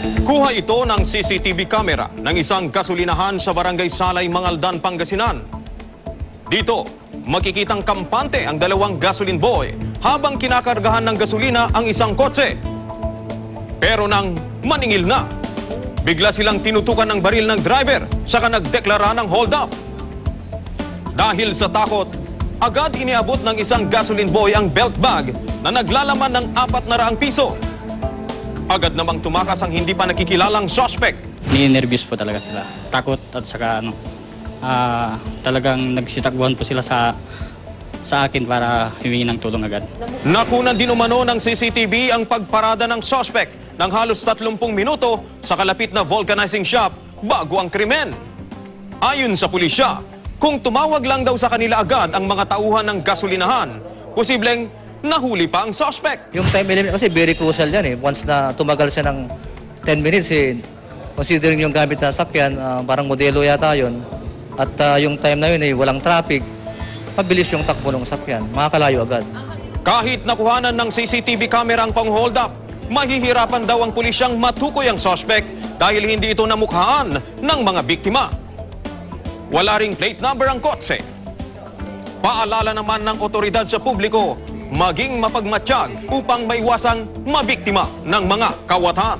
Kuha ito ng CCTV camera ng isang gasolinahan sa Barangay Salay, Mangaldan, Pangasinan. Dito, makikitang kampante ang dalawang gasoline boy habang kinakargahan ng gasolina ang isang kotse. Pero nang maningil na, bigla silang tinutukan ng baril ng driver saka nagdeklara ng hold up. Dahil sa takot, agad iniabot ng isang gasoline boy ang belt bag na naglalaman ng 400 piso. Agad namang tumakas ang hindi pa nakikilalang suspect. Ninervyos po talaga sila. Takot at saka talagang nagsitakbuhan po sila sa akin para humingi ng tulong agad. Nakunan din umano ng CCTV ang pagparada ng suspect ng halos 30 minuto sa kalapit na vulcanizing shop bago ang krimen. Ayon sa pulisya, kung tumawag lang daw sa kanila agad ang mga tauhan ng gasolinahan, posibleng nahuli pa ang suspect. Yung time element kasi very crucial yan eh. Once na tumagal siya ng 10 minutes eh, considering yung gamit na sakyan, parang modelo yata yun. At yung time na yun eh, walang traffic, mabilis yung takbo ng sakyan, makakalayo agad. Kahit nakuhanan ng CCTV camera ang pang-hold up, mahihirapan daw ang pulisyang matukoy ang suspect dahil hindi ito namukhaan ng mga biktima. Wala ring plate number ang kotse. Paalala naman ng otoridad sa publiko, maging mapagmatsyag upang maiwasang mabiktima ng mga kawatan.